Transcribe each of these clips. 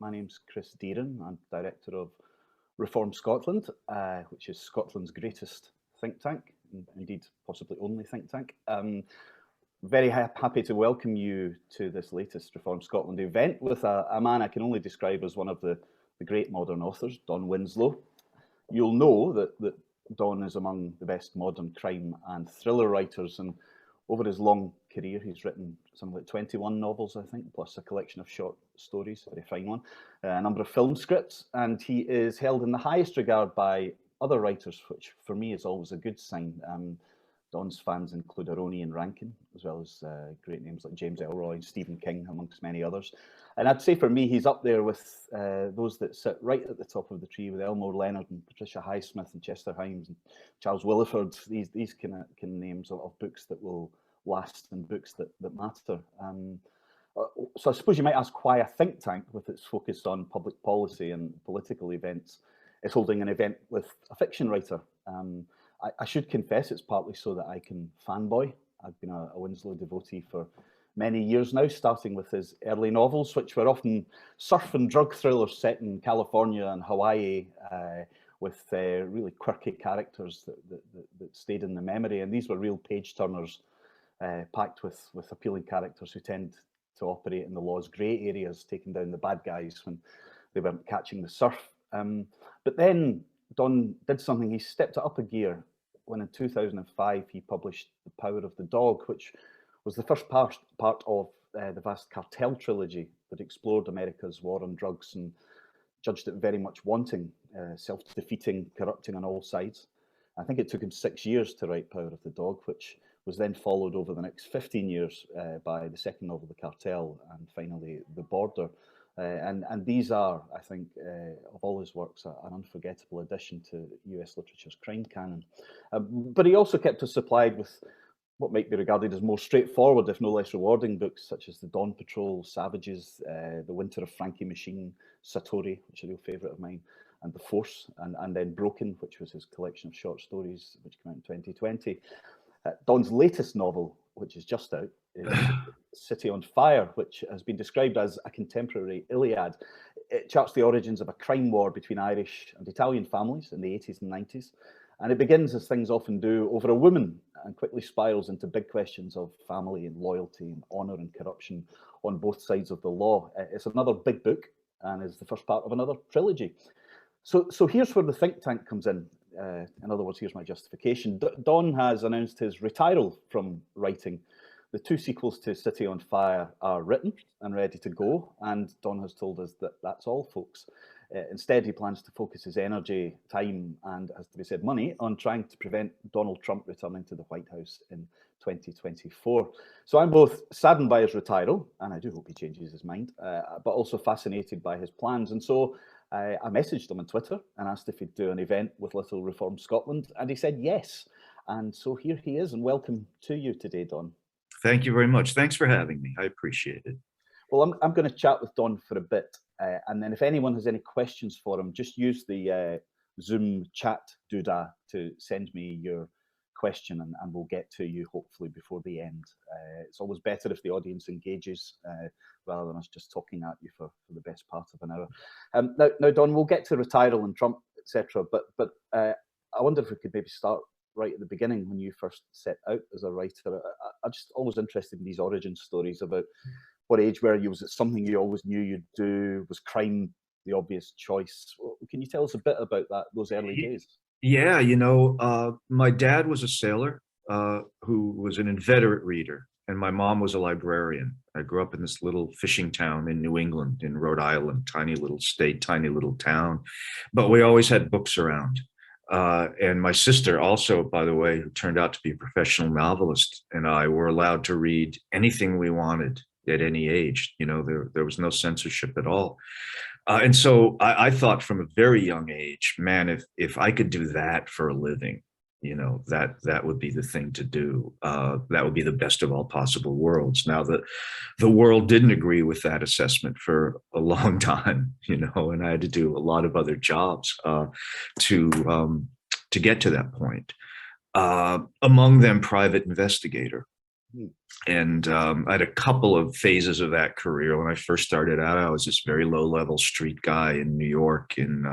My name's Chris Deerin. I'm director of Reform Scotland, which is Scotland's greatest think tank, and indeed possibly only think tank. Very happy to welcome you to this latest Reform Scotland event with a man I can only describe as one of the great modern authors, Don Winslow. You'll know that Don is among the best modern crime and thriller writers, and over his long career, he's written something like 21 novels, I think, plus a collection of short stories, a very fine one, a number of film scripts, and he is held in the highest regard by other writers, which for me is always a good sign. Don's fans include Aroni and Rankin, as well as great names like James Ellroy and Stephen King, amongst many others. And I'd say for me, he's up there with those that sit right at the top of the tree, with Elmore Leonard and Patricia Highsmith and Chester Himes and Charles Williford, these kind of names of books that will last and books that matter. So I suppose you might ask why a think tank, with its focus on public policy and political events, is holding an event with a fiction writer. I should confess it's partly so that I can fanboy. I've been a Winslow devotee for many years now, starting with his early novels, which were often surf and drug thrillers set in California and Hawaii, with really quirky characters that stayed in the memory. And these were real page turners, packed with appealing characters who tend to operate in the law's grey areas, taking down the bad guys when they weren't catching the surf. But then Don did something. He stepped it up a gear when in 2005 he published The Power of the Dog, which was the first part of the vast Cartel trilogy that explored America's war on drugs and judged it very much wanting, self-defeating, corrupting on all sides. I think it took him 6 years to write Power of the Dog, which was then followed over the next 15 years by the second novel, The Cartel, and finally The Border. And these are, I think, of all his works, an unforgettable addition to US literature's crime canon. But he also kept us supplied with what might be regarded as more straightforward, if no less rewarding, books such as The Dawn Patrol, Savages, The Winter of Frankie Machine, Satori, which is a real favourite of mine, and The Force, and then Broken, which was his collection of short stories, which came out in 2020. Don's latest novel, which is just out, is City on Fire, which has been described as a contemporary Iliad. It charts the origins of a crime war between Irish and Italian families in the 80s and 90s. And it begins, as things often do, over a woman, and quickly spirals into big questions of family and loyalty and honour and corruption on both sides of the law. It's another big book and is the first part of another trilogy. So here's where the think tank comes in. In other words, here's my justification. Don has announced his retiral from writing. The 2 sequels to City on Fire are written and ready to go, and Don has told us that that's all, folks. Instead, he plans to focus his energy, time, and, as to be said, money on trying to prevent Donald Trump returning to the White House in 2024. So I'm both saddened by his retiral, and I do hope he changes his mind, but also fascinated by his plans. And so I messaged him on Twitter and asked if he'd do an event with Little Reform Scotland, and he said yes. And so here he is, and welcome to you today, Don. Thank you very much. Thanks for having me. I appreciate it. Well, I'm going to chat with Don for a bit, and then if anyone has any questions for him, just use the Zoom chat doodah to send me your question, and we'll get to you hopefully before the end. It's always better if the audience engages rather than us just talking at you for the best part of an hour. Now, Don, we'll get to retiral and Trump, etc. But I wonder if we could maybe start right at the beginning, when you first set out as a writer. I'm just always interested in these origin stories about what age were you? Was it something you always knew you'd do? Was crime the obvious choice? Can you tell us a bit about those early days? Yeah, my dad was a sailor who was an inveterate reader, and my mom was a librarian. I grew up in this little fishing town in New England, in Rhode Island, tiny little state, tiny little town, but we always had books around. And my sister also, by the way, who turned out to be a professional novelist, and I were allowed to read anything we wanted at any age. There was no censorship at all. And so I thought from a very young age, man, if I could do that for a living, that would be the thing to do. That would be the best of all possible worlds. Now, the world didn't agree with that assessment for a long time, and I had to do a lot of other jobs to get to that point. Among them, private investigator. Hmm. And I had a couple of phases of that career. When I first started out, I was this very low-level street guy in New York, in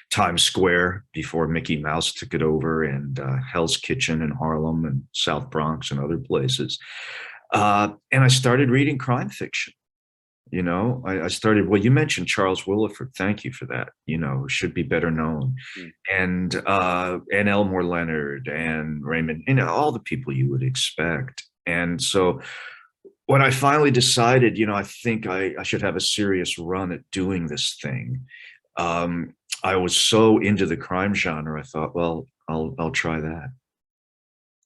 Times Square, before Mickey Mouse took it over, and Hell's Kitchen in Harlem and South Bronx and other places. And I started reading crime fiction. I started, well, you mentioned Charles Willeford. Thank you for that. Who should be better known. Hmm. And Elmore Leonard and Raymond, all the people you would expect. And so when I finally decided, I think I should have a serious run at doing this thing, I was so into the crime genre, I thought, well, I'll try that.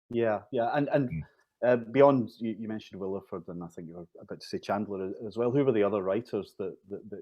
Yeah, yeah, and beyond, you mentioned Williford, and I think you were about to say Chandler as well. Who were the other writers that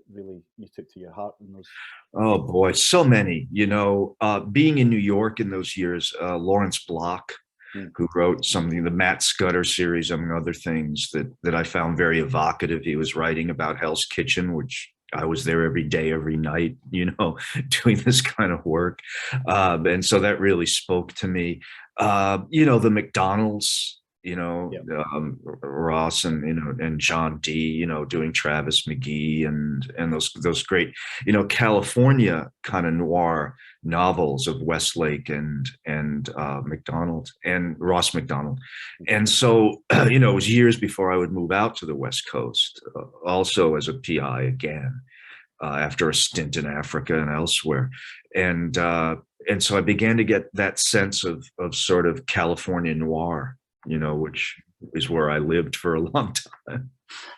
really you took to your heart in those? Oh boy, so many. Being in New York in those years, Lawrence Block, Hmm. who wrote something, the Matt Scudder series, among other things that I found very evocative. He was writing about Hell's Kitchen, which I was there every day, every night, doing this kind of work. And so that really spoke to me. The McDonald's, Yeah. Ross and John D, doing Travis McGee and those great, California kind of noir novels of Westlake and McDonald and Ross McDonald. And so, it was years before I would move out to the West Coast, also as a PI again, after a stint in Africa and elsewhere. And so I began to get that sense of sort of California noir, which is where I lived for a long time.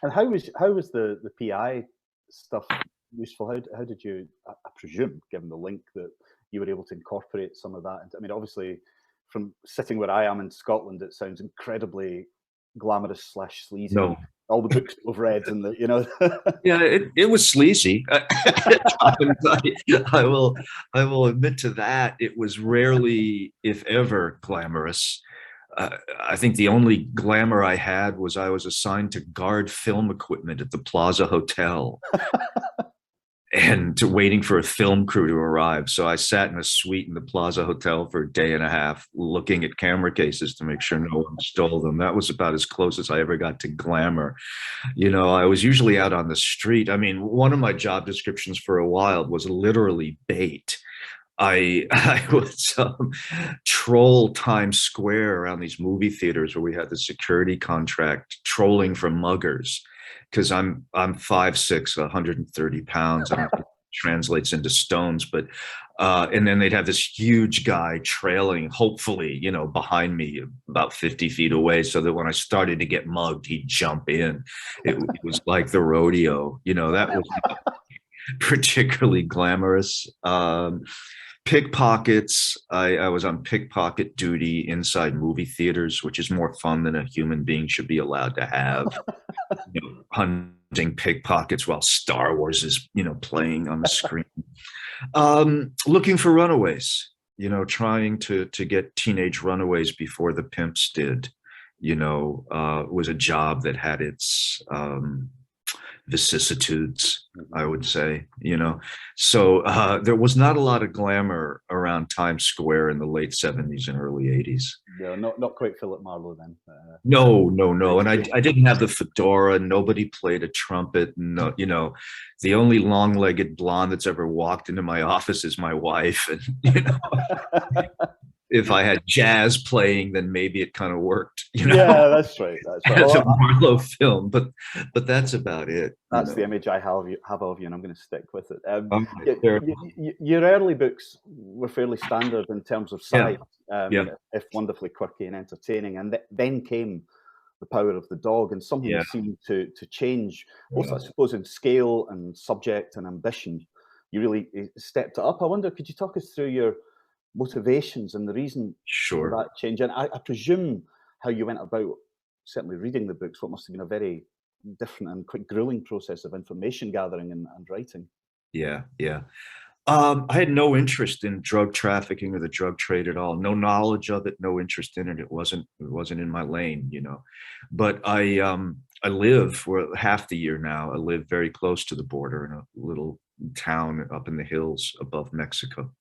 And how was the PI stuff useful? How did you? I presume, given the link, that you were able to incorporate some of that. I mean, obviously, from sitting where I am in Scotland, it sounds incredibly glamorous / sleazy. No. All the books we've read, and Yeah, it was sleazy. I will admit to that. It was rarely, if ever, glamorous. I think the only glamour I had was I was assigned to guard film equipment at the Plaza Hotel and waiting for a film crew to arrive. So I sat in a suite in the Plaza Hotel for a day and a half looking at camera cases to make sure no one stole them. That was about as close as I ever got to glamour. I was usually out on the street. I mean, one of my job descriptions for a while was literally bait. I would troll Times Square around these movie theaters where we had the security contract, trolling for muggers, because I'm 5'6", 130 pounds. I don't know if it translates into stones, but and then they'd have this huge guy trailing, hopefully, behind me about 50 feet away, so that when I started to get mugged, he'd jump in. It was like the rodeo, that was not particularly glamorous. Pickpockets. I was on pickpocket duty inside movie theaters, which is more fun than a human being should be allowed to have. Hunting pickpockets while Star Wars is, playing on the screen. Looking for runaways, trying to get teenage runaways before the pimps did, was a job that had its vicissitudes, I would say, So there was not a lot of glamour around Times Square in the late 70s and early 80s. Yeah, not quite Philip Marlowe then. No. And I didn't have the fedora. Nobody played a trumpet. No, the only long-legged blonde that's ever walked into my office is my wife. And, if I had jazz playing, then maybe it kind of worked. Yeah, that's right. As a Marlowe film, but that's about it. That's the image I have of you, and I'm going to stick with it. Okay, your early books were fairly standard in terms of size, if wonderfully quirky and entertaining, and then came The Power of the Dog, and something seemed to change, both I suppose in scale and subject and ambition. You really stepped it up. I wonder, could you talk us through your motivations and the reason for that change? And I presume how you went about certainly reading the books, what must have been a very different and quite grueling process of information gathering and writing. Yeah. I had no interest in drug trafficking or the drug trade at all. No knowledge of it, no interest in it. It wasn't in my lane, But I live for half the year now. I live very close to the border in a little town up in the hills above Mexico.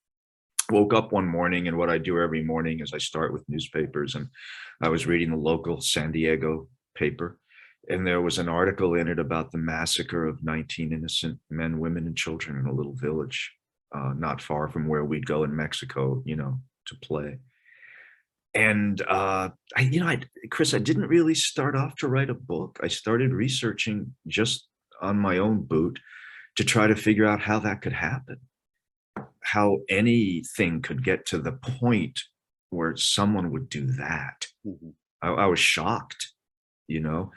woke up one morning, and what I do every morning is I start with newspapers, and I was reading the local San Diego paper, and there was an article in it about the massacre of 19 innocent men, women, and children in a little village not far from where we'd go in Mexico, to play. And Chris, I didn't really start off to write a book. I started researching just on my own boot to try to figure out how that could happen, how anything could get to the point where someone would do that. Mm-hmm. I was shocked, and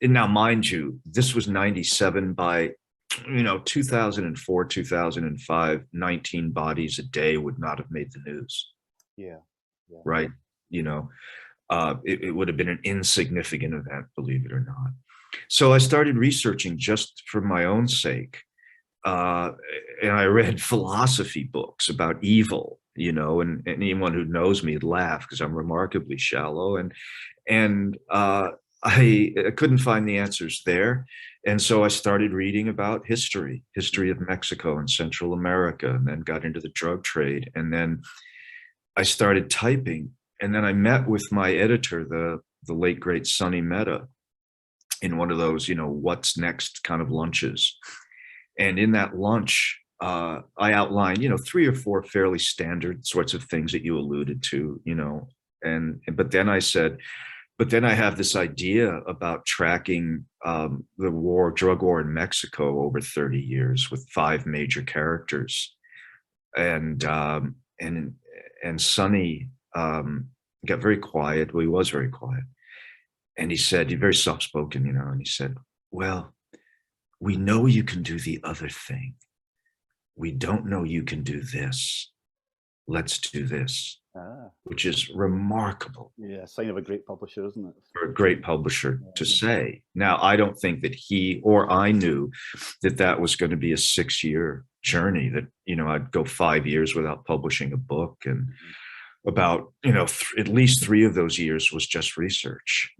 now, mind you, this was 97. By 2004, 2005, 19 bodies a day would not have made the news. Yeah. Right. It would have been an insignificant event, believe it or not. So I started researching just for my own sake. And I read philosophy books about evil, and anyone who knows me would laugh because I'm remarkably shallow. And I couldn't find the answers there. And so I started reading about history of Mexico and Central America, and then got into the drug trade. And then I started typing, and then I met with my editor, the late great Sonny Mehta, in one of those, what's next kind of lunches. And in that lunch, I outlined, 3 or 4 fairly standard sorts of things that you alluded to, but then I said, but then I have this idea about tracking the drug war in Mexico over 30 years with 5 major characters. And Sonny got very quiet. Well, he was very quiet. And he said, he's very soft-spoken, and he said, well, we know you can do the other thing. We don't know you can do this. Let's do this. Which is remarkable. Yeah, sign of a great publisher, isn't it? For a great publisher to say. Now, I don't think that he or I knew that that was going to be a 6-year journey, that, I'd go 5 years without publishing a book. And about, at least 3 of those years was just research.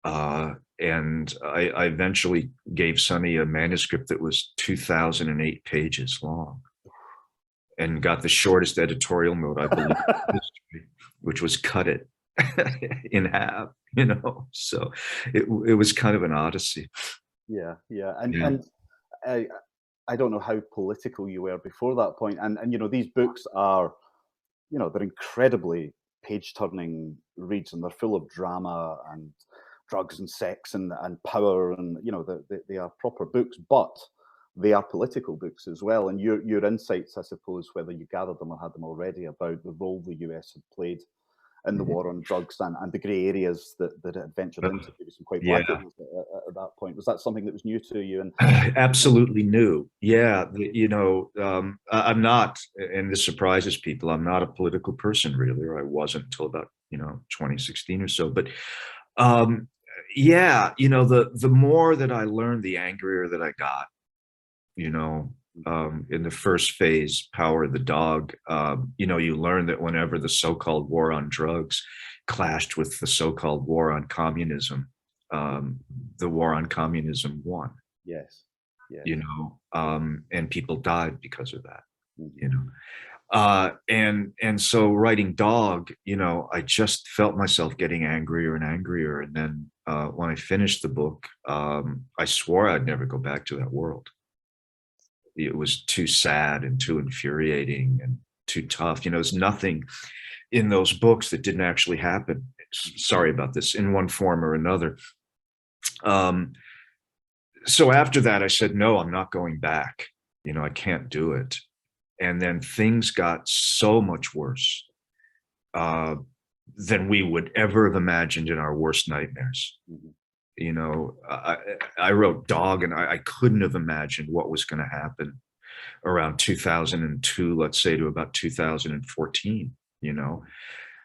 And I eventually gave Sonny a manuscript that was 2008 pages long, and got the shortest editorial note, I believe, in history, which was cut it in half, so it was kind of an odyssey. Yeah. And I don't know how political you were before that point. And these books are, they're incredibly page-turning reads, and they're full of drama and drugs and sex and power, and they are proper books, but they are political books as well. And your insights, I suppose, whether you gathered them or had them already, about the role the US had played in the war on drugs and the grey areas that it had ventured into, some quite black areas at that point. Was that something that was new to you? And absolutely new. Yeah. I'm not, and this surprises people, I'm not a political person really, or I wasn't until about 2016 or so. But the more that I learned, the angrier that I got. In the first phase, Power of the Dog, you learn that whenever the so-called war on drugs clashed with the so-called war on communism, the war on communism won. Yes. And people died because of that. And so writing Dog, I just felt myself getting angrier and angrier. And then when I finished the book, I swore I'd never go back to that world. It was too sad and too infuriating and too tough. There's nothing in those books that didn't actually happen. Sorry about this, in one form or another. So after that, I said, no, I'm not going back. I can't do it. And then things got so much worse than we would ever have imagined in our worst nightmares. I wrote Dog, and I couldn't have imagined what was going to happen around 2002, let's say, to about 2014,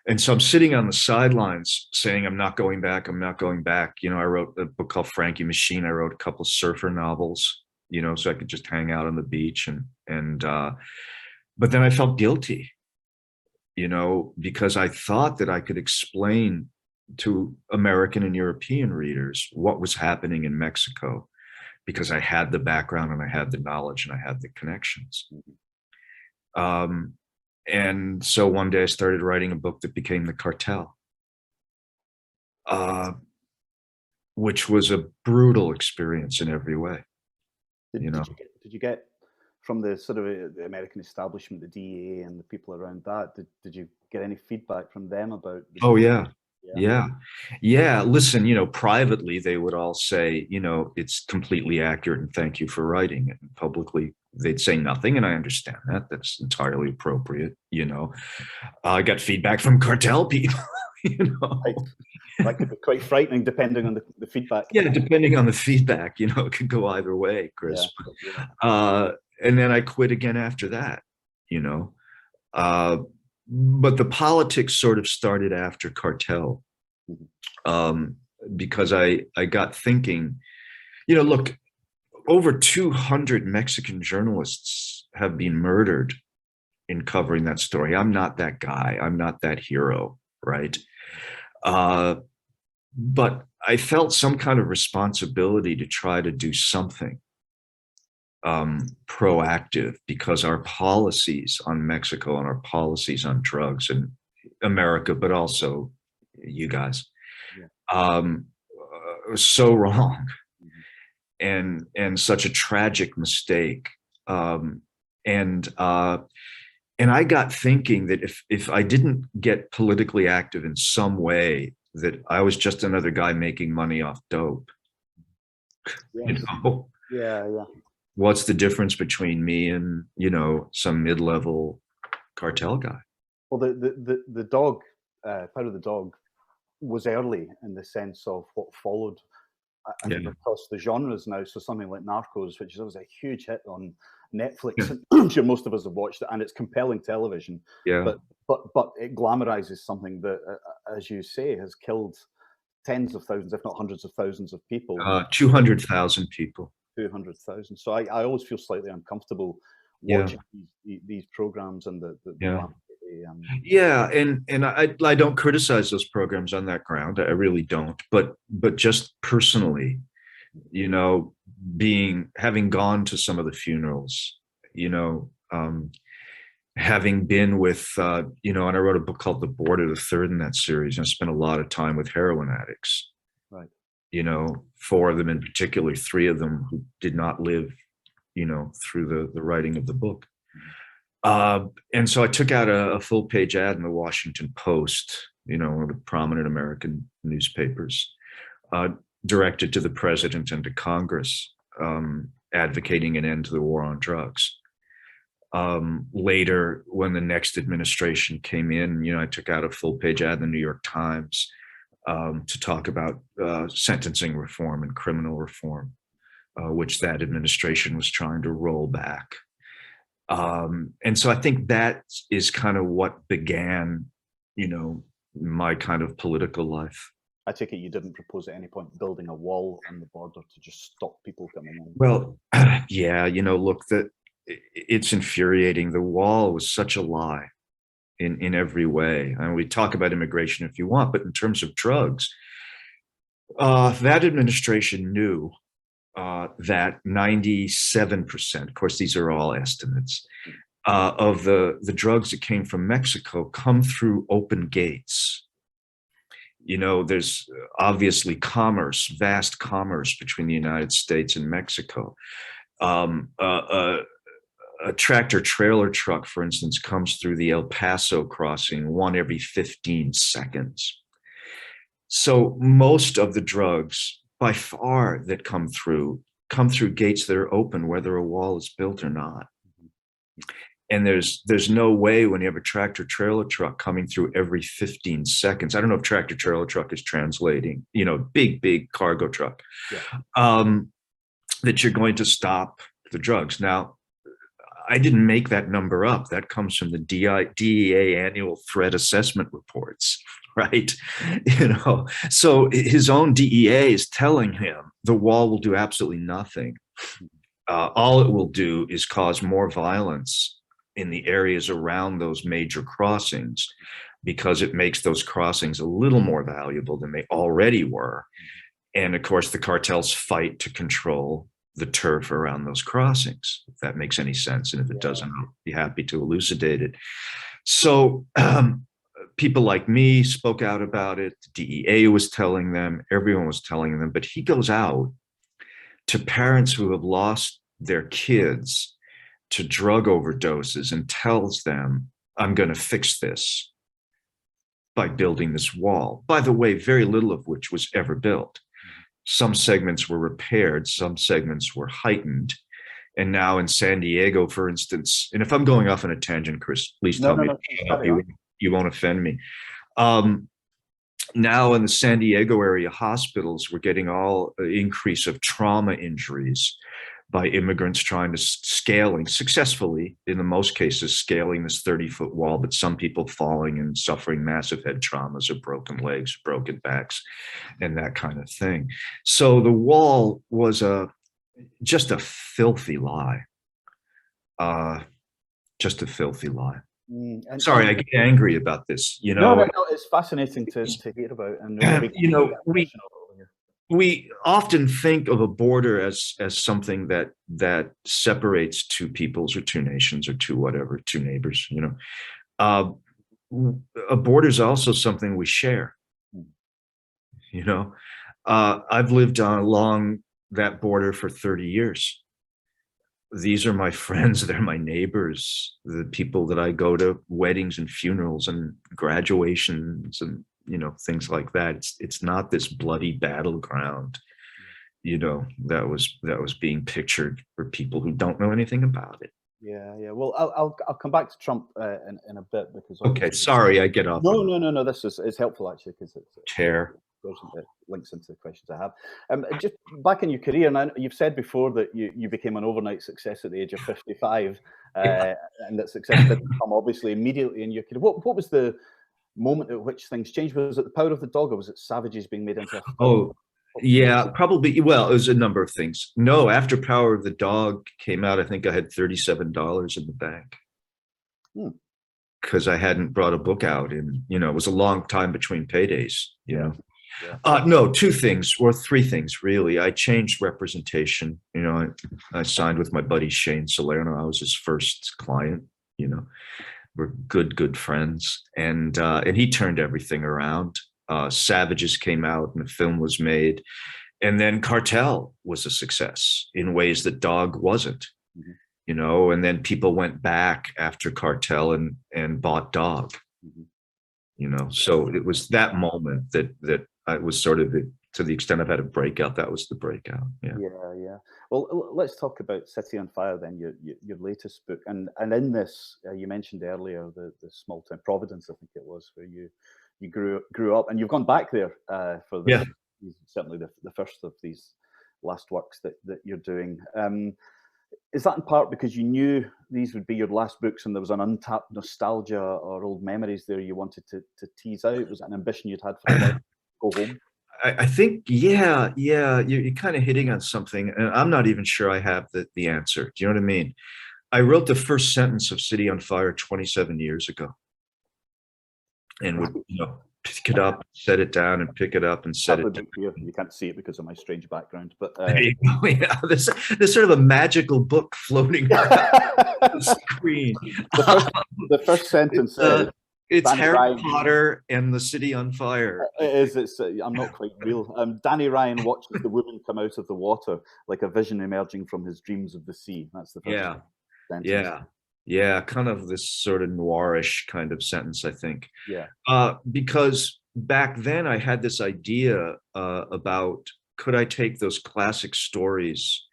And so I'm sitting on the sidelines saying, I'm not going back. I'm not going back. I wrote a book called Frankie Machine. I wrote a couple of surfer novels, so I could just hang out on the beach. But then I felt guilty, because I thought that I could explain to American and European readers what was happening in Mexico, because I had the background and I had the knowledge and I had the connections. And so one day I started writing a book that became The Cartel, which was a brutal experience in every way. Did you get from the sort of the American establishment, the DEA and the people around that, did you get any feedback from them about the Oh, yeah. Yeah. Yeah. Yeah. Listen, privately, they would all say, it's completely accurate and thank you for writing it. And publicly, they'd say nothing. And I understand that. That's entirely appropriate. I got feedback from cartel people, Right. That could be quite frightening depending on the feedback. Yeah, depending on the feedback, it could go either way, Chris. Yeah. And then I quit again after that, you know. But the politics sort of started after Cartel, because I got thinking, look, over 200 Mexican journalists have been murdered in covering that story. I'm not that guy. I'm not that hero, right? But I felt some kind of responsibility to try to do something proactive, because our policies on Mexico and our policies on drugs in America, but also you guys, was so wrong, and such a tragic mistake. And I got thinking that if I didn't get politically active in some way, that I was just another guy making money off dope. Yeah. What's the difference between me and, some mid-level cartel guy? Well, the dog, Power of the Dog, was early in the sense of what followed. I think across the genres now. So something like Narcos, which was a huge hit on Netflix, and I'm sure most of us have watched it, and it's compelling television. Yeah. But it glamorizes something that, as you say, has killed tens of thousands, if not hundreds of thousands of people. 200,000 people. 200,000. So I always feel slightly uncomfortable watching these programs and the Yeah, and I don't criticize those programs on that ground. I really don't. But just personally, having gone to some of the funerals, having been with, and I wrote a book called The Board of the Third in that series, and I spent a lot of time with heroin addicts. Right. 4 of them in particular, 3 of them who did not live, through the writing of the book. And so I took out a full page ad in the Washington Post, one of the prominent American newspapers, directed to the president and to Congress, advocating an end to the war on drugs. Later, when the next administration came in, I took out a full page ad in the New York Times to talk about sentencing reform and criminal reform, which that administration was trying to roll back. And so I think that is kind of what began, my kind of political life. I take it you didn't propose at any point building a wall on the border to just stop people coming in. Well, yeah, look, it's infuriating. The wall was such a lie in every way. And we talk about immigration if you want, but in terms of drugs, that administration knew that 97%, of course, these are all estimates, of the drugs that came from Mexico come through open gates. There's obviously vast commerce between the United States and Mexico. A tractor trailer truck, for instance, comes through the El Paso crossing 1 every 15 seconds. So most of the drugs, by far, that come through gates that are open, whether a wall is built or not. And there's no way, when you have a tractor trailer truck coming through every 15 seconds. I don't know if tractor trailer truck is translating, big cargo truck, that you're going to stop the drugs. Now, I didn't make that number up. That comes from the DEA annual threat assessment reports, right? So his own DEA is telling him the wall will do absolutely nothing. All it will do is cause more violence in the areas around those major crossings, because it makes those crossings a little more valuable than they already were. And of course, the cartels fight to control the turf around those crossings, if that makes any sense. And if it doesn't, I'll be happy to elucidate it. So people like me spoke out about it. The DEA was telling them, everyone was telling them, but he goes out to parents who have lost their kids to drug overdoses and tells them, I'm going to fix this by building this wall. By the way, very little of which was ever built. Some segments were repaired, some segments were heightened. And now in San Diego, for instance, and if I'm going off on a tangent, Chris, please tell me. You won't offend me. Now in the San Diego area hospitals, we're getting all increase of trauma injuries by immigrants trying to scaling successfully, in the most cases, scaling this 30-foot wall, but some people falling and suffering massive head traumas or broken legs, broken backs, and that kind of thing. So the wall was just a filthy lie. Just a filthy lie. Sorry, I get angry about this. No, it's fascinating to hear about. And we often think of a border as something that separates two peoples or two nations or two neighbors. A border is also something we share. I've lived along that border for 30 years. These are my friends, they're my neighbors, the people that I go to weddings and funerals and graduations and things like that. It's not this bloody battleground, that was being pictured for people who don't know anything about it. Yeah. Well, I'll come back to Trump in a bit, because okay, sorry, I get off. No. It's helpful actually, because it links into the questions I have. Just back in your career, and you've said before that you became an overnight success at the age of 55, and that success didn't come obviously immediately in your career. What was the moment at which things changed? Was it the power of the dog, or was it Savages being made into a yeah, probably. Well, it was a number of things. No, after Power of the Dog came out, I think I had $37 in the bank. Because I hadn't brought a book out, and it was a long time between paydays. No, two things or three things really. I changed representation. I signed with my buddy Shane Salerno. I was his first client. We're good friends, and he turned everything around. Savages came out and a film was made, and then Cartel was a success in ways that Dog wasn't. And then people went back after Cartel and bought Dog. So it was that moment that I was sort of, to the extent I've had a breakout, that was the breakout. Yeah. Well, let's talk about City on Fire then, your latest book, and in this you mentioned earlier the small town Providence, I think it was, where you grew up, and you've gone back there for certainly the first of these last works that you're doing. Is that in part because you knew these would be your last books and there was an untapped nostalgia or old memories there you wanted to tease out? Was that an ambition you'd had for a while? Go home? I think, yeah, you're kind of hitting on something, and I'm not even sure I have the answer. Do you know what I mean? I wrote the first sentence of City on Fire 27 years ago, and would pick it up, set it down, and pick it up and set it down. You can't see it because of my strange background, but there you go. Yeah, there's sort of a magical book floating around the screen. The first sentence says, it's Danny Harry Ryan, Potter and the City on Fire. It is. I'm not quite real. Danny Ryan watches the woman come out of the water like a vision emerging from his dreams of the sea. That's the first sentence. Yeah, kind of this sort of noirish kind of sentence, I think. Because back then I had this idea about, could I take those classic stories,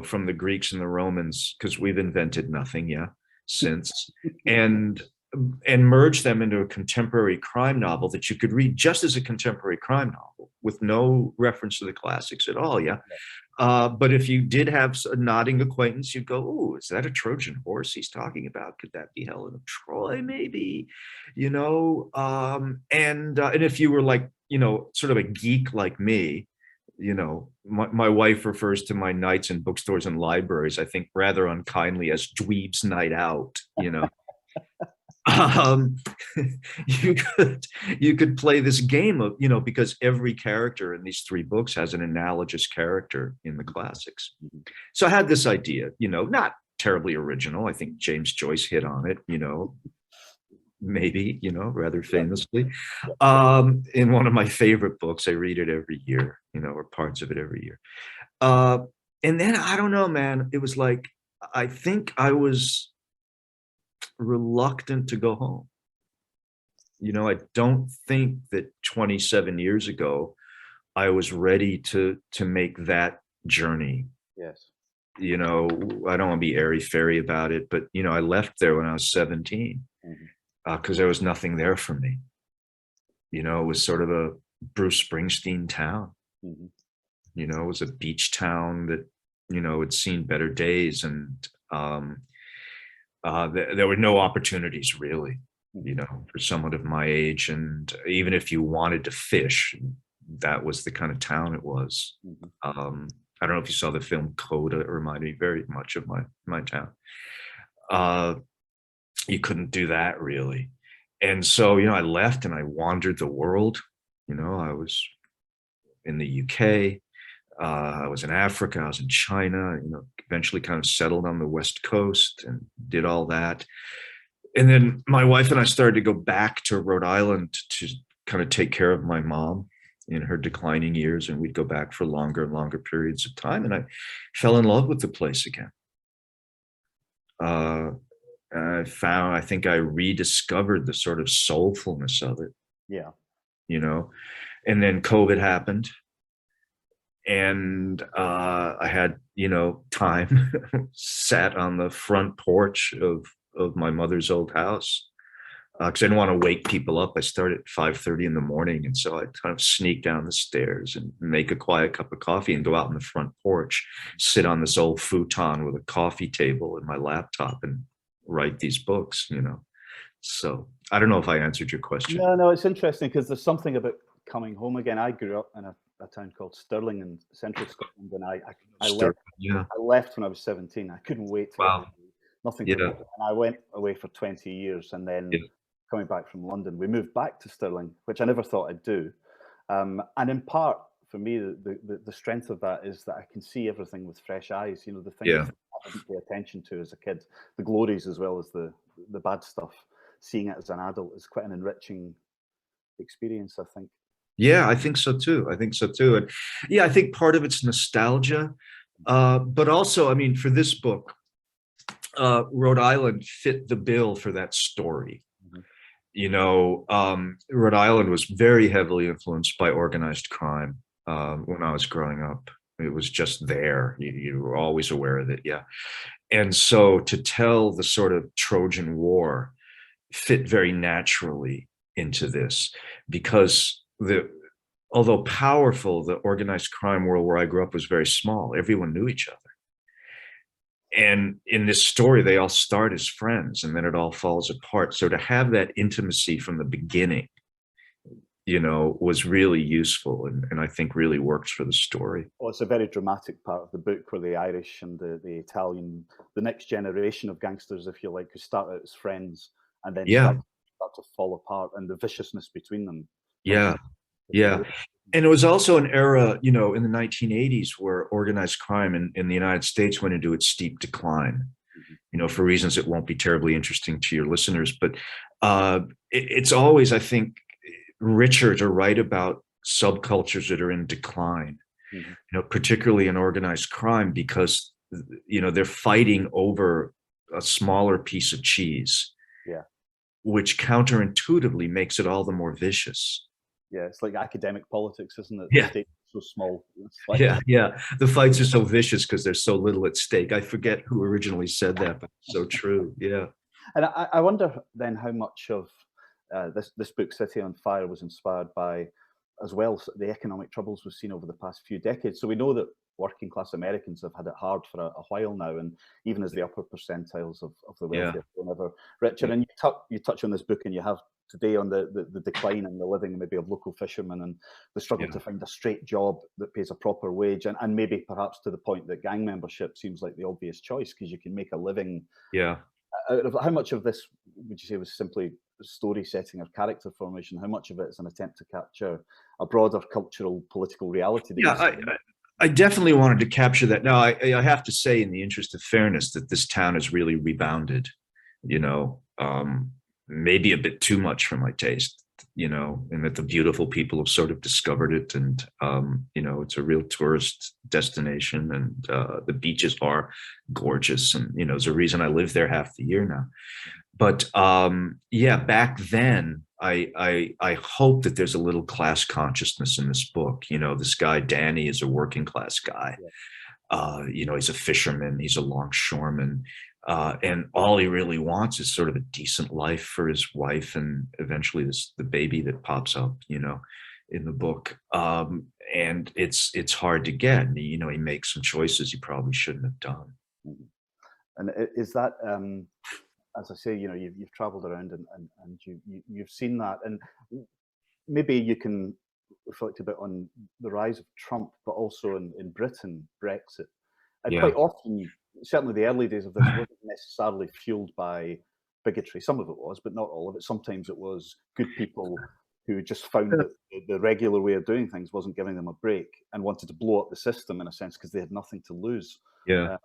from the Greeks and the Romans, because we've invented nothing since, and merge them into a contemporary crime novel that you could read just as a contemporary crime novel with no reference to the classics at all. But if you did have a nodding acquaintance, you'd go, "Oh, is that a Trojan horse he's talking about? Could that be Helen of Troy? Maybe, And if you were like, sort of a geek like me, my wife refers to my nights in bookstores and libraries, I think, rather unkindly as dweeb's night out. You could play this game of, because every character in these three books has an analogous character in the classics. So I had this idea, not terribly original. I think James Joyce hit on it, maybe, rather famously. Yeah. In one of my favorite books, I read it every year, or parts of it every year. Uh, and then I don't know, man, it was like, I think I was reluctant to go home. I don't think that 27 years ago, I was ready to make that journey. Yes. I don't want to be airy-fairy about it, but I left there when I was 17 because there was nothing there for me. It was sort of a Bruce Springsteen town. It was a beach town that had seen better days, and there were no opportunities really, for someone of my age. And even if you wanted to fish, that was the kind of town it was. I don't know if you saw the film Coda. It reminded me very much of my town. You couldn't do that really. And so, I left and I wandered the world. I was in the UK. I was in Africa. I was in China, eventually kind of settled on the West Coast and did all that. And then my wife and I started to go back to Rhode Island to kind of take care of my mom in her declining years. And we'd go back for longer and longer periods of time. And I fell in love with the place again. I think I rediscovered the sort of soulfulness of it. Yeah. And then COVID happened. And I had, time, sat on the front porch of my mother's old house because I didn't want to wake people up. I started at 5:30 in the morning. And so I kind of sneak down the stairs and make a quiet cup of coffee and go out on the front porch, sit on this old futon with a coffee table and my laptop and write these books, So I don't know if I answered your question. No, it's interesting because there's something about coming home again. I grew up in a town called Stirling in central Scotland, and I left when I was 17. I couldn't wait to nothing to do. And I went away for 20 years, and then coming back from London, we moved back to Stirling, which I never thought I'd do. And in part, for me, the strength of that is that I can see everything with fresh eyes. The things that I didn't pay attention to as a kid, the glories as well as the bad stuff. Seeing it as an adult is quite an enriching experience, I think. Yeah, I think so too. And yeah, I think part of it's nostalgia, but also, for this book, Rhode Island fit the bill for that story. Rhode Island was very heavily influenced by organized crime when I was growing up. It was just there. You were always aware of it. Yeah. And so to tell the sort of Trojan War fit very naturally into this because although powerful, the organized crime world where I grew up was very small. Everyone knew each other. And in this story, they all start as friends and then it all falls apart. So to have that intimacy from the beginning, was really useful and I think really works for the story. Well, it's a very dramatic part of the book where the Irish and the Italian, the next generation of gangsters, if you like, who start out as friends and then start to fall apart, and the viciousness between them. Yeah. And it was also an era, in the 1980s where organized crime in the United States went into its steep decline, for reasons that won't be terribly interesting to your listeners. But it's always, I think, richer to write about subcultures that are in decline, particularly in organized crime, because, they're fighting over a smaller piece of cheese, which counterintuitively makes it all the more vicious. Yeah, it's like academic politics, isn't it? Yeah. The state's so small. Yeah. The fights are so vicious because there's so little at stake. I forget who originally said that, but it's so true. Yeah. And I wonder then how much of this book, City on Fire, was inspired by, as well, the economic troubles we've seen over the past few decades. So we know that working class Americans have had it hard for a while now, and even as the upper percentiles of the wealthy are growing ever richer. And you touch on this book, and you have today on the decline in the living maybe of local fishermen and the struggle to find a straight job that pays a proper wage, and maybe perhaps to the point that gang membership seems like the obvious choice because you can make a living. How much of this would you say was simply story setting or character formation? How much of it is an attempt to capture a broader cultural, political reality? I definitely wanted to capture that. Now, I have to say, in the interest of fairness, that this town has really rebounded. maybe a bit too much for my taste, and that the beautiful people have sort of discovered it. And, it's a real tourist destination, and the beaches are gorgeous. And, there's a reason I live there half the year now. But yeah, back then, I hope that there's a little class consciousness in this book. This guy, Danny, is a working class guy. He's a fisherman, he's a longshoreman. And all he really wants is sort of a decent life for his wife, and eventually the baby that pops up, in the book. And it's hard to get. And, he makes some choices he probably shouldn't have done. And is that, as I say, you've traveled around and you've seen that, and maybe you can reflect a bit on the rise of Trump, but also in Britain, Brexit. And quite often, certainly the early days of this wasn't necessarily fueled by bigotry. Some of it was, but not all of it. Sometimes it was good people who just found that the regular way of doing things wasn't giving them a break and wanted to blow up the system, in a sense, because they had nothing to lose. Yeah,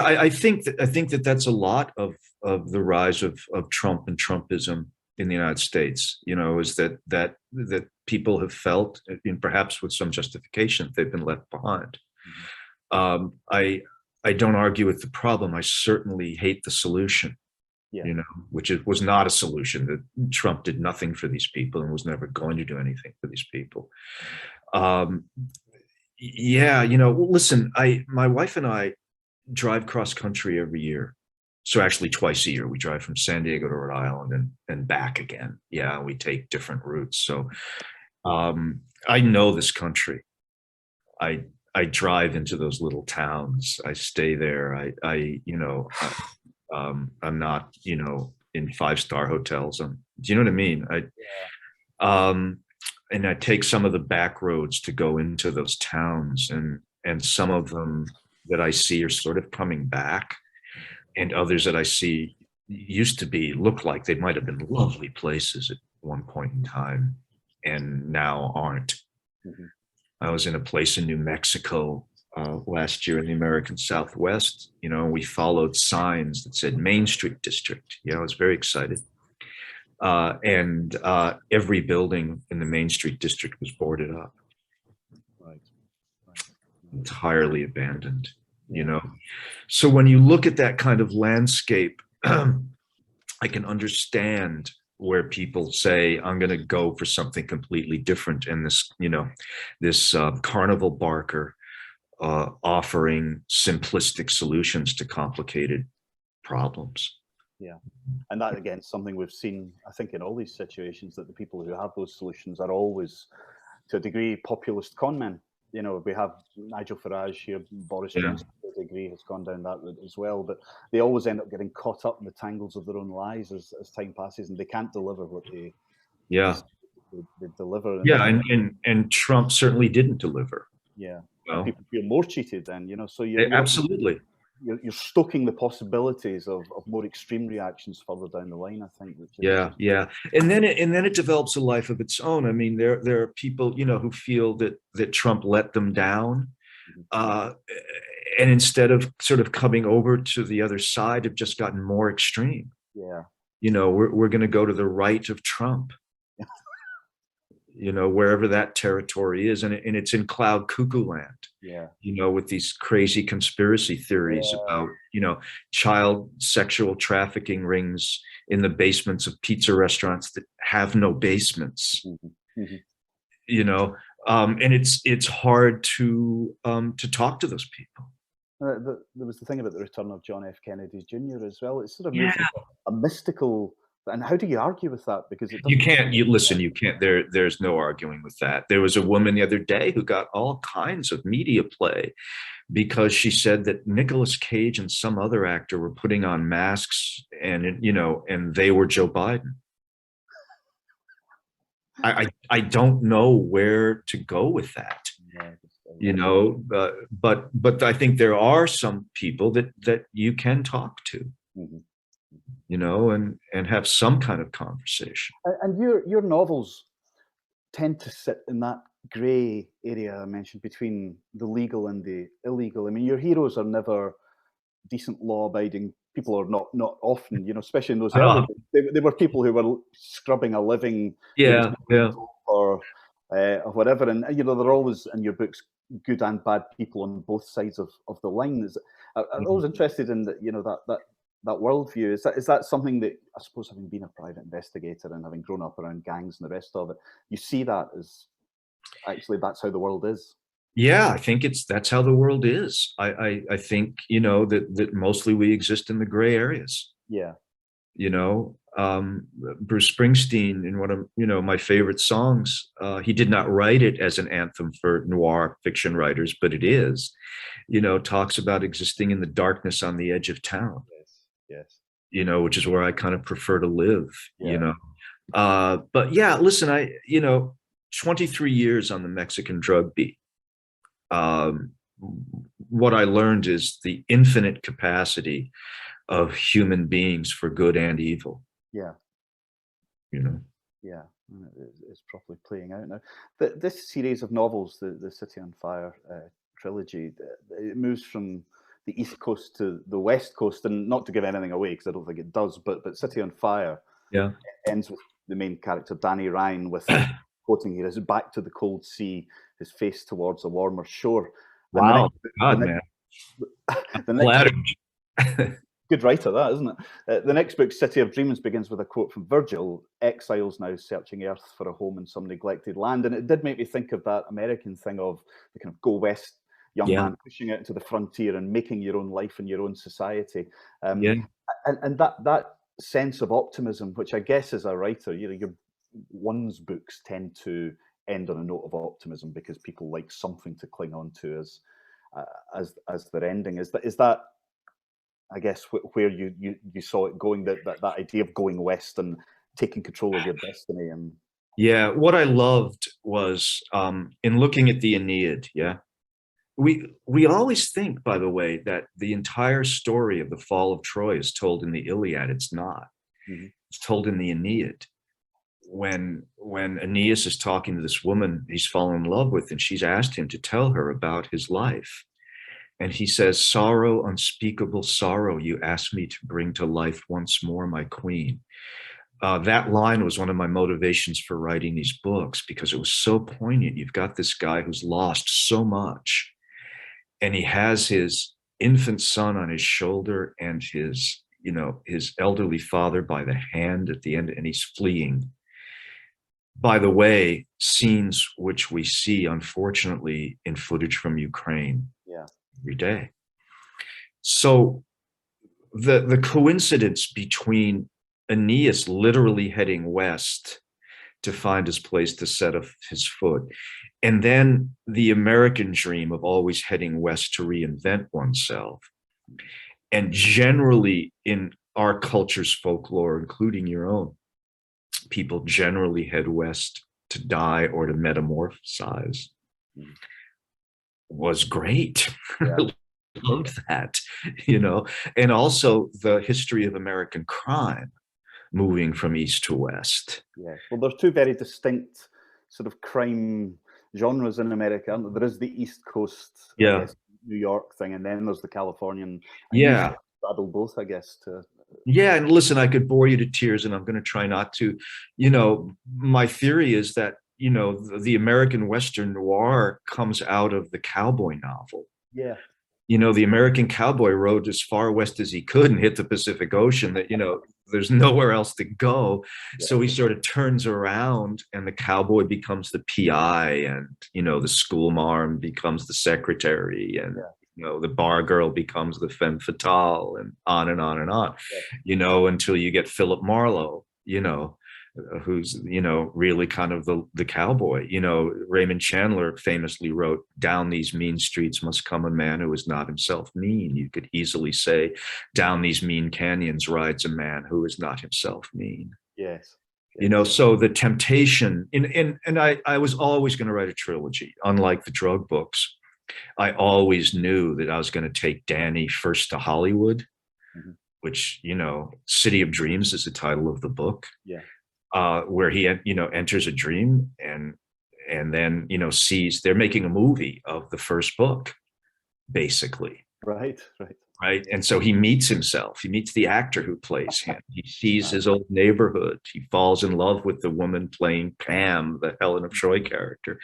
I think that that's a lot of the rise of Trump and Trumpism in the United States. Is that people have felt, and perhaps with some justification, they've been left behind. I don't argue with the problem. I certainly hate the solution. Which was not a solution. That Trump did nothing for these people and was never going to do anything for these people. Listen, my wife and I drive cross country every year. So actually twice a year, we drive from San Diego to Rhode Island and back again. Yeah, we take different routes. So I know this country. I drive into those little towns. I stay there. I'm not, in 5-star hotels. Do you know what I mean? And I take some of the back roads to go into those towns, and some of them that I see are sort of coming back, and others that I see look like they might have been lovely places at one point in time and now aren't. I was in a place in New Mexico last year in the American Southwest. We followed signs that said Main Street District. I was very excited. And every building in the Main Street District was boarded up. Entirely abandoned, So when you look at that kind of landscape, I can understand where people say, I'm going to go for something completely different. And this carnival barker offering simplistic solutions to complicated problems. Yeah. And that, again, something we've seen, I think, in all these situations, that the people who have those solutions are always, to a degree, populist con men. We have Nigel Farage here, Boris Johnson, to a degree, has gone down that route as well. But they always end up getting caught up in the tangles of their own lies as time passes, and they can't deliver what they deliver. And Trump certainly didn't deliver. Yeah. Well, people feel more cheated then, So absolutely. You're stoking the possibilities of more extreme reactions further down the line, I think. And then it develops a life of its own. I mean, there are people, who feel that Trump let them down, and instead of sort of coming over to the other side, have just gotten more extreme. Yeah. We're going to go to the right of Trump. Wherever that territory is, and it's in cloud cuckoo land. With these crazy conspiracy theories about, child sexual trafficking rings in the basements of pizza restaurants that have no basements. And it's hard to talk to those people. There was the thing about the return of John F. Kennedy Jr. as well. It's sort of a mystical. And how do you argue with that? Because you can't. You can't. There's no arguing with that. There was a woman the other day who got all kinds of media play because she said that Nicolas Cage and some other actor were putting on masks, and they were Joe Biden. I don't know where to go with that. But I think there are some people that you can talk to. And have some kind of conversation. And your novels tend to sit in that grey area I mentioned between the legal and the illegal. I mean, your heroes are never decent, law-abiding people are not often, you know, especially in those early days. They were people who were scrubbing a living, Yeah, yeah. or whatever. And you know, there are always in your books good and bad people on both sides of the line. I'm always interested in that, you know, that worldview. Is that something that, I suppose, having been a private investigator and having grown up around gangs and the rest of it, you see that as actually that's how the world is? Yeah, I think that's how the world is. I think, you know, that mostly we exist in the gray areas. Yeah. You know, Bruce Springsteen, in one of, you know, my favorite songs, he did not write it as an anthem for noir fiction writers, but it is, you know, talks about existing in the darkness on the edge of town. Yes. You know, which is where I kind of prefer to live, Yeah. you know. But yeah, listen, you know, 23 years on the Mexican drug beat. What I learned is the infinite capacity of human beings for good and evil. Yeah. You know. Yeah, it's properly playing out now. This series of novels, the City on Fire trilogy, it moves from the East Coast to the West Coast, and not to give anything away, because I don't think it does, but City on Fire ends with the main character, Danny Ryan, with quoting here, is back to the cold sea, his face towards a warmer shore. Wow, God, man. Good writer, that, isn't it? The next book, City of Dreams, begins with a quote from Virgil: "Exiles now searching earth for a home in some neglected land." And it did make me think of that American thing of the kind of go west young man pushing out into the frontier and making your own life in your own society. And that sense of optimism, which I guess as a writer, you know, one's books tend to end on a note of optimism because people like something to cling on to as their ending. Is that I guess where you saw it going, that idea of going west and taking control of your destiny? And yeah, what I loved was in looking at the Aeneid. Yeah, we always think, by the way, that the entire story of the fall of Troy is told in the Iliad. It's not. It's told in the Aeneid. When Aeneas is talking to this woman he's fallen in love with, and she's asked him to tell her about his life. And he says, "Sorrow, unspeakable sorrow, you asked me to bring to life once more, my queen." That line was one of my motivations for writing these books, because it was so poignant. You've got this guy who's lost so much, and he has his infant son on his shoulder and his, you know, his elderly father by the hand at the end, and he's fleeing. By the way, scenes which we see, unfortunately, in footage from Ukraine every day. So the coincidence between Aeneas literally heading west to find his place to set up his foot, and then the American dream of always heading west to reinvent oneself. And generally in our culture's folklore, including your own, people generally head west to die or to metamorphosize. Was great. Loved that, you know. And also the history of American crime moving from east to west. Yeah, well, there's two very distinct sort of crime genres in America. There is the East Coast, I guess, New York thing, and then there's the Californian. And straddle both, I guess. Yeah, and listen, I could bore you to tears, and I'm going to try not to. You know, my theory is that, you know, the American Western noir comes out of the cowboy novel. Yeah. You know, the American cowboy rode as far west as he could and hit the Pacific Ocean, that, you know, there's nowhere else to go. So he sort of turns around, and the cowboy becomes the PI, and, you know, the schoolmarm becomes the secretary, and, you know, the bar girl becomes the femme fatale, and on and on and on, you know, until you get Philip Marlowe, you know, who's, you know, really kind of the cowboy. You know, Raymond Chandler famously wrote, "Down these mean streets must come a man who is not himself mean." You could easily say, "Down these mean canyons rides a man who is not himself mean." Yes. You know, so the temptation, and I was always going to write a trilogy. Unlike the drug books, I always knew that I was going to take Danny first to Hollywood, which, you know, City of Dreams is the title of the book. Where he, you know, enters a dream, and then, you know, sees they're making a movie of the first book, basically. Right. right? And so he meets himself. He meets the actor who plays him. He sees his old neighborhood. He falls in love with the woman playing Pam, the Helen of Troy character.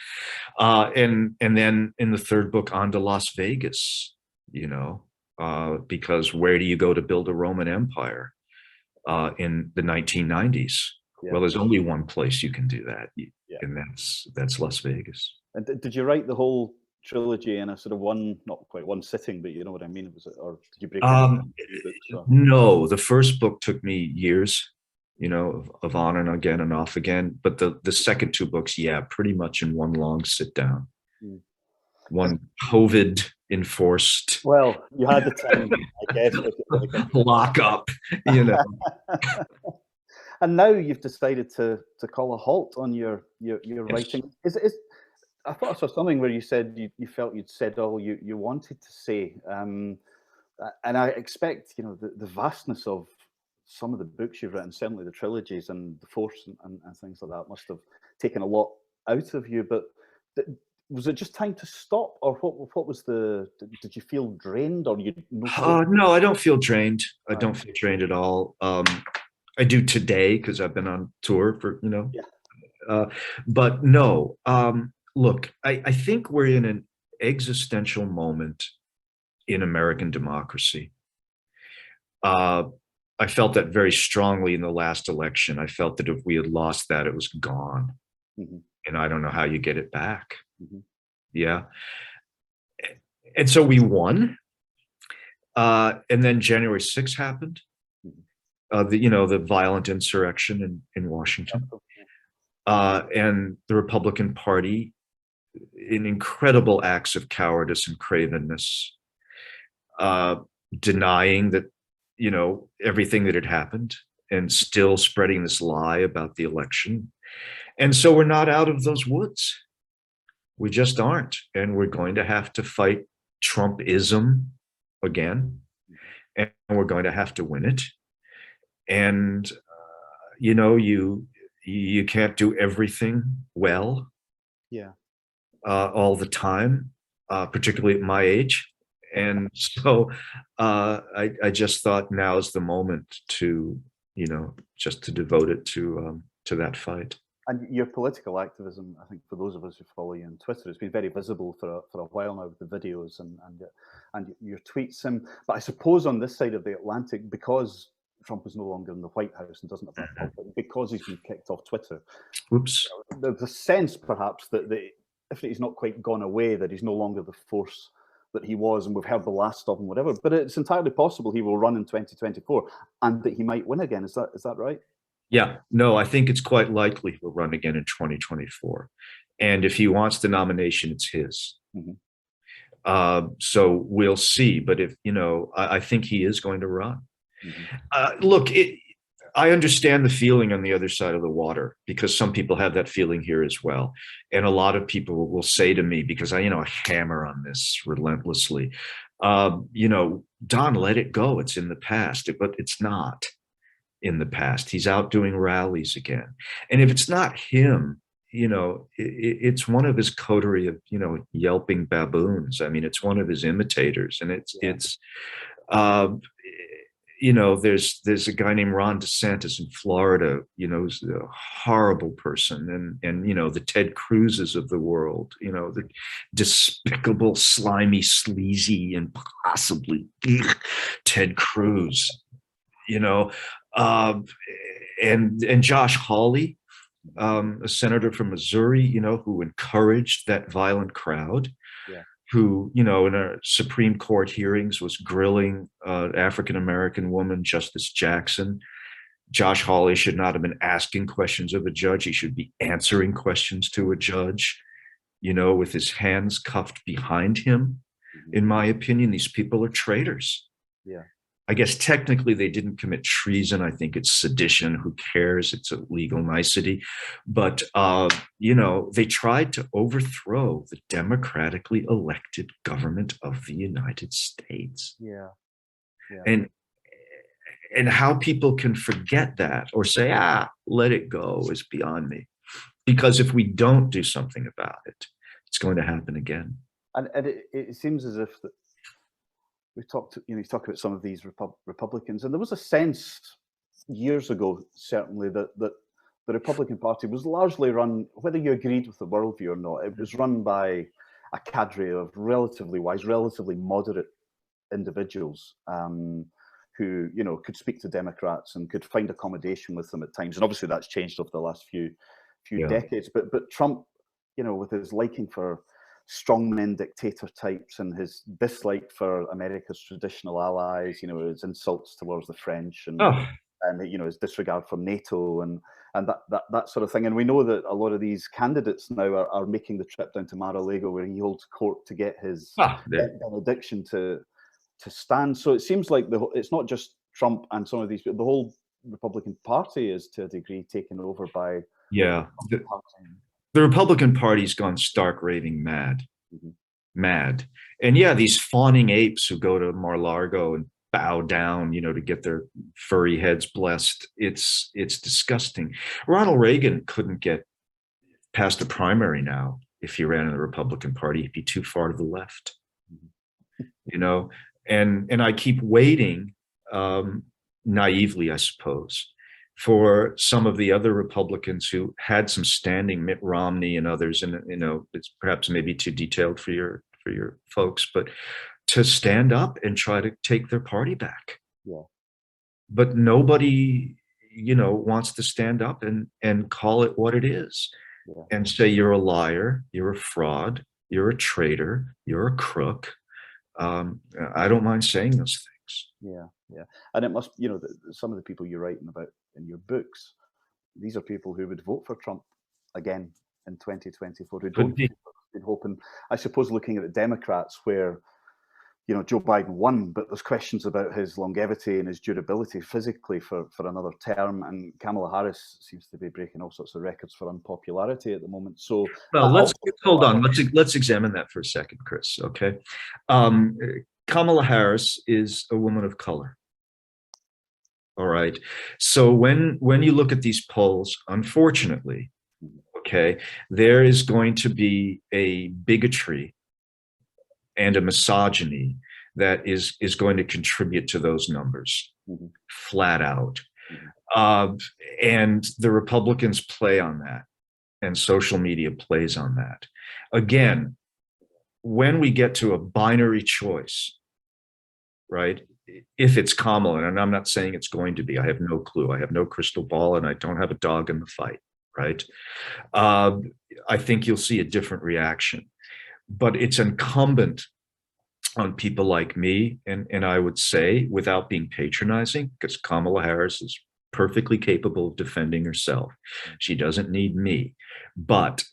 And then in the third book, on to Las Vegas, because where do you go to build a Roman Empire in the 1990s? Yeah. Well, there's only one place you can do that, and that's Las Vegas. And did you write the whole trilogy in a sort of not quite one sitting, but you know what I mean? Was it, or did you break it? No, the first book took me years, of on and again and off again. But the second two books, pretty much in one long sit down. One COVID enforced. Well, you had the time, I guess. Lock up, And now you've decided to call a halt on your writing. I thought I saw something where you said you felt you'd said all you wanted to say, and I expect the vastness of some of the books you've written, certainly the trilogies and the Force and things like that, must have taken a lot out of you. But was it just time to stop, or what was did you feel drained, or you? No, I don't feel drained. I don't feel drained at all. I do today because I've been on tour for but no. Look, I think we're in an existential moment in American democracy. I felt that very strongly in the last election. I felt that if we had lost that, it was gone. Mm-hmm. And I don't know how you get it back. Mm-hmm. Yeah. And so we won. And then January 6th happened. The violent insurrection in Washington. And the Republican Party, in incredible acts of cowardice and cravenness, denying that, everything that had happened, and still spreading this lie about the election. And so we're not out of those woods. We just aren't. And we're going to have to fight Trumpism again. And we're going to have to win it. And, you can't do everything well. All the time, particularly at my age. And so I just thought now is the moment to, just to devote it to that fight. And your political activism, I think, for those of us who follow you on Twitter, it's been very visible for a while now with the videos and your tweets. But I suppose on this side of the Atlantic, because Trump is no longer in the White House and doesn't have that pulpit, because he's been kicked off Twitter. Oops. There's a sense, perhaps, that if he's not quite gone away, that he's no longer the force that he was, and we've heard the last of him, whatever. But it's entirely possible he will run in 2024, and that he might win again. Is that right? Yeah, no, I think it's quite likely he'll run again in 2024. And if he wants the nomination, it's his. Mm-hmm. So we'll see. But if, I think he is going to run. Mm-hmm. Look, I understand the feeling on the other side of the water, because some people have that feeling here as well. And a lot of people will say to me, because I hammer on this relentlessly, Don, let it go. It's in the past. But it's not in the past. He's out doing rallies again. And if it's not him, it's one of his coterie of, yelping baboons. I mean, it's one of his imitators. And there's a guy named Ron DeSantis in Florida, who's a horrible person, and the Ted Cruzes of the world, the despicable, slimy, sleazy, and possibly Ted Cruz, and Josh Hawley, a senator from Missouri, who encouraged that violent crowd. Who, in our Supreme Court hearings was grilling African-American woman, Justice Jackson. Josh Hawley should not have been asking questions of a judge. He should be answering questions to a judge, with his hands cuffed behind him. In my opinion, these people are traitors. Yeah. I guess technically they didn't commit treason. I think it's sedition. Who cares? It's a legal nicety. But, they tried to overthrow the democratically elected government of the United States. Yeah. And how people can forget that or say, let it go is beyond me. Because if we don't do something about it, it's going to happen again. And it seems as if we talked, you talk about some of these Republicans, and there was a sense years ago, certainly, that the Republican Party was largely run, whether you agreed with the worldview or not, it was run by a cadre of relatively wise, relatively moderate individuals who, could speak to Democrats and could find accommodation with them at times. And obviously that's changed over the last few decades. But Trump, with his liking for strongmen dictator types and his dislike for America's traditional allies, his insults towards the French and his disregard for NATO and that sort of thing. And we know that a lot of these candidates now are making the trip down to Mar-a-Lago, where he holds court, to get his benediction to stand. So it seems like it's not just Trump and some of these people, the whole Republican Party is to a degree taken over by the Republican Party's gone stark raving mad. Mad. And these fawning apes who go to Mar-a-Lago and bow down, to get their furry heads blessed. It's disgusting. Ronald Reagan couldn't get past a primary now if he ran in the Republican Party. He'd be too far to the left. And I keep waiting, naively, I suppose, for some of the other Republicans who had some standing, Mitt Romney and others, and it's perhaps maybe too detailed for your folks, but to stand up and try to take their party back. But nobody, wants to stand up and call it what it is and say you're a liar, you're a fraud, you're a traitor, you're a crook. I don't mind saying those things. And it must, some of the people you're writing about in your books, these are people who would vote for Trump again in 2024, who don't hope. And I suppose looking at the Democrats, where Joe Biden won, but there's questions about his longevity and his durability physically for another term, and Kamala Harris seems to be breaking all sorts of records for unpopularity at the moment. So let's hold on. Let's examine that for a second, Chris. Okay, Kamala Harris is a woman of color. All right. So when you look at these polls, unfortunately, okay, there is going to be a bigotry and a misogyny that is going to contribute to those numbers, flat out. And the Republicans play on that, and social media plays on that. Again, when we get to a binary choice, right? If it's Kamala, and I'm not saying it's going to be, I have no clue. I have no crystal ball, and I don't have a dog in the fight, right? I think you'll see a different reaction. But it's incumbent on people like me, and I would say, without being patronizing, because Kamala Harris is perfectly capable of defending herself. She doesn't need me. But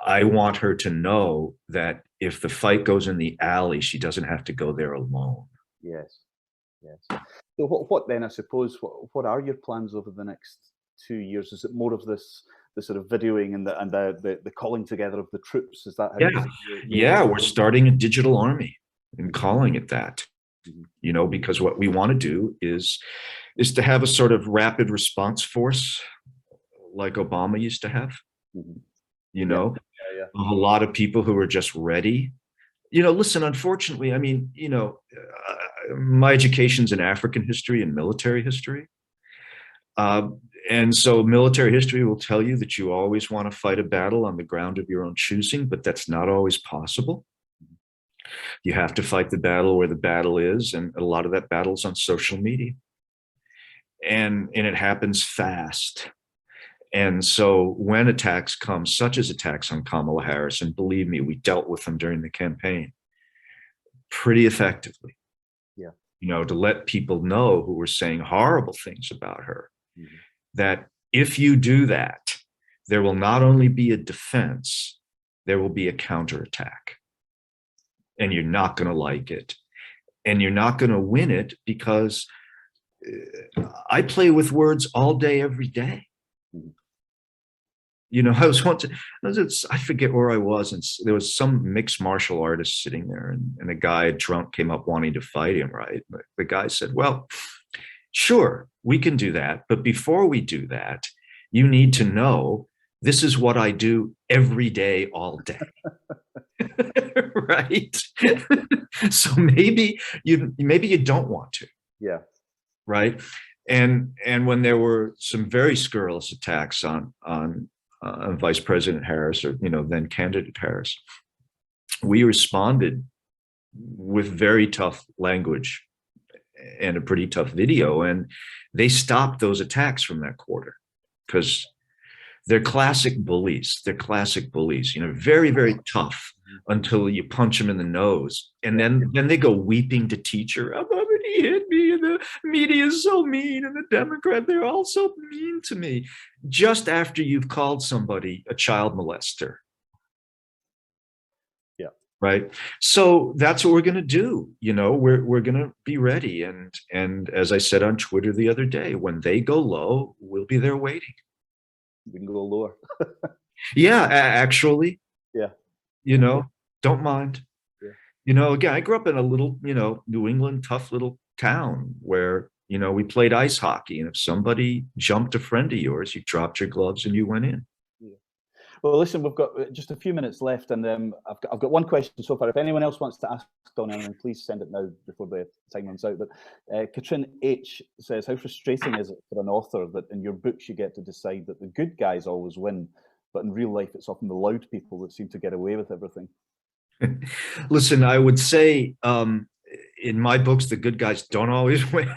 I want her to know that if the fight goes in the alley, she doesn't have to go there alone. Yes. So what then, I suppose, what are your plans over the next 2 years? Is it more of the sort of videoing and the calling together of the troops? Is that how we're starting a digital army and calling it that. Because what we want to do is to have a sort of rapid response force like Obama used to have. A lot of people who are just ready. Listen, unfortunately, my education's in African history and military history. And so military history will tell you that you always want to fight a battle on the ground of your own choosing, but that's not always possible. You have to fight the battle where the battle is, and a lot of that battle's on social media. And it happens fast. And so when attacks come, such as attacks on Kamala Harris, and believe me, we dealt with them during the campaign pretty effectively. To let people know who were saying horrible things about her, that if you do that, there will not only be a defense, there will be a counterattack. And you're not going to like it. And you're not going to win it, because I play with words all day, every day. I was I forget where I was, and there was some mixed martial artist sitting there, and a guy drunk came up wanting to fight him, right? But the guy said, well, sure, we can do that. But before we do that, you need to know this is what I do every day, all day. Right? So maybe you don't want to. Yeah. Right? And when there were some very scurrilous attacks on Vice President Harris, or then candidate Harris, we responded with very tough language and a pretty tough video, and they stopped those attacks from that quarter because they're classic bullies. Very, very tough until you punch them in the nose, and then they go weeping to teacher. Oh, he hit me, and the media is so mean, and the Democrat, they're all so mean to me. Just after you've called somebody a child molester. Yeah. Right. So that's what we're going to do. We're going to be ready. And as I said on Twitter the other day, when they go low, we'll be there waiting. We can go lower. Yeah, actually. Yeah. Don't mind. Yeah. Again, I grew up in a little, New England, tough little town where, we played ice hockey. And if somebody jumped a friend of yours, you dropped your gloves and you went in. Yeah. Well, listen, we've got just a few minutes left, and I've got one question so far. If anyone else wants to ask Don anything, please send it now before the time runs out. But Katrin H says, how frustrating is it for an author that in your books you get to decide that the good guys always win, but in real life it's often the loud people that seem to get away with everything? Listen, I would say in my books, the good guys don't always win.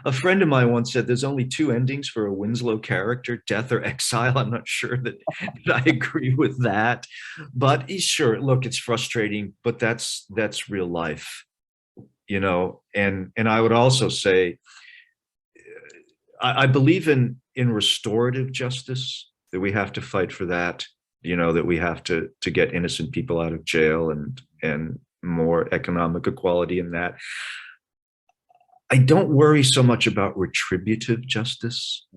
A friend of mine once said there's only two endings for a Winslow character, death or exile. I'm not sure that I agree with that, but sure, look, it's frustrating, but that's real life, and I would also say, I believe in restorative justice, that we have to fight for that, that we have to get innocent people out of jail and more economic equality in that. I don't worry so much about retributive justice.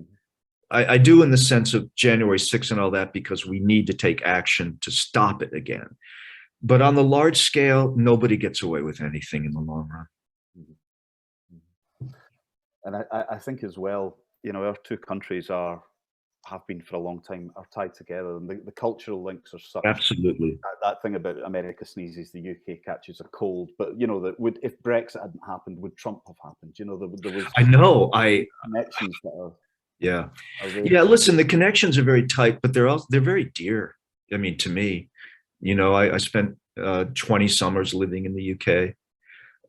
I do in the sense of January 6th and all that, because we need to take action to stop it again. But on the large scale, nobody gets away with anything in the long run. And I think as well, our two countries have been for a long time, are tied together, and the cultural links are such. Absolutely. That thing about America sneezes, the UK catches a cold, but that would, if Brexit hadn't happened, would Trump have happened? There was. I know. Connections that are. Yeah. Yeah. Listen, the connections are very tight, but they're very dear. I mean, to me, I spent 20 summers living in the UK.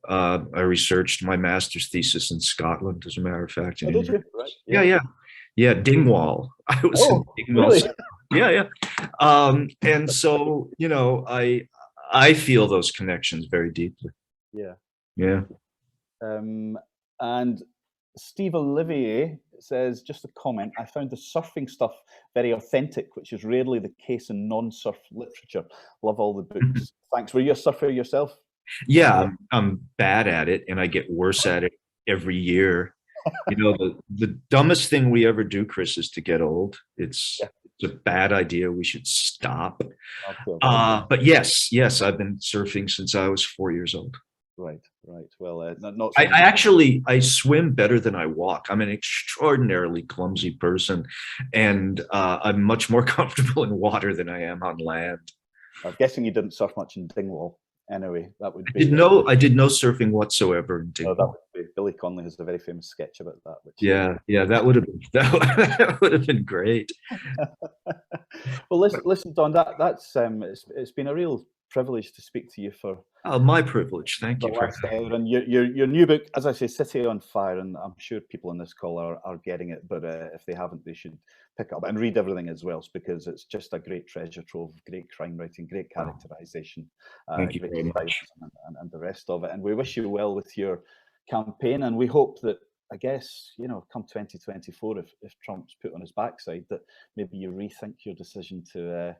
I researched my master's thesis in Scotland, as a matter of fact. Oh, did you? Right. Yeah, Dingwall. I was in Dingwall. Really? Yeah. And so, I feel those connections very deeply. Yeah. And Steve Olivier says, just a comment, I found the surfing stuff very authentic, which is rarely the case in non-surf literature. Love all the books. Thanks. Were you a surfer yourself? Yeah, I'm bad at it, and I get worse at it every year. The dumbest thing we ever do, Chris, is to get old. It's a bad idea. We should stop. But yes, I've been surfing since I was 4 years old. Right. Well, not. I swim better than I walk. I'm an extraordinarily clumsy person, and I'm much more comfortable in water than I am on land. I'm guessing you didn't surf much in Dingwall. Anyway, that would be. I did no surfing whatsoever in Dingwall. That would be, Billy Connolly has a very famous sketch about that. That would have been that would have been great. Well, listen, Don. That's it's been a real privilege to speak to you for. Oh, my privilege. Thank you. And your new book, as I say, City on Fire, and I'm sure people on this call are getting it, but if they haven't, they should pick it up and read everything as well, because it's just a great treasure trove, great crime writing, great characterization, Thank you very much. And the rest of it. And we wish you well with your campaign, and we hope that, I guess, come 2024, if Trump's put on his backside, that maybe you rethink your decision to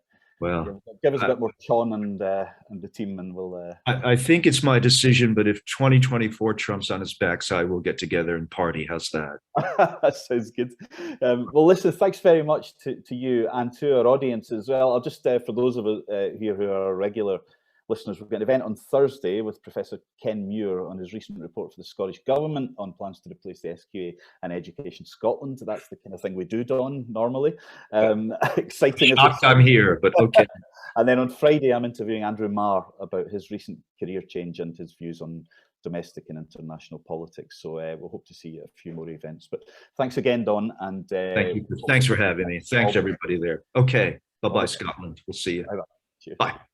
give us a bit more Sean and the team, and we'll. I think it's my decision, but if 2024 Trump's on his backside, we'll get together and party. How's that? That sounds good. Well, listen, thanks very much to you and to our audience as well. I'll just, for those of us here who are regular listeners, we've got an event on Thursday with Professor Ken Muir on his recent report for the Scottish Government on plans to replace the SQA and Education Scotland. That's the kind of thing we do, Don, normally. Exciting. Shocked I'm here, but okay. And then on Friday, I'm interviewing Andrew Marr about his recent career change and his views on domestic and international politics. So we'll hope to see you at a few more events. But thanks again, Don. And thank you. Thanks for having me. Thanks, everybody there. Okay. Bye-bye, Scotland. We'll see you. Bye-bye. Cheers. Bye.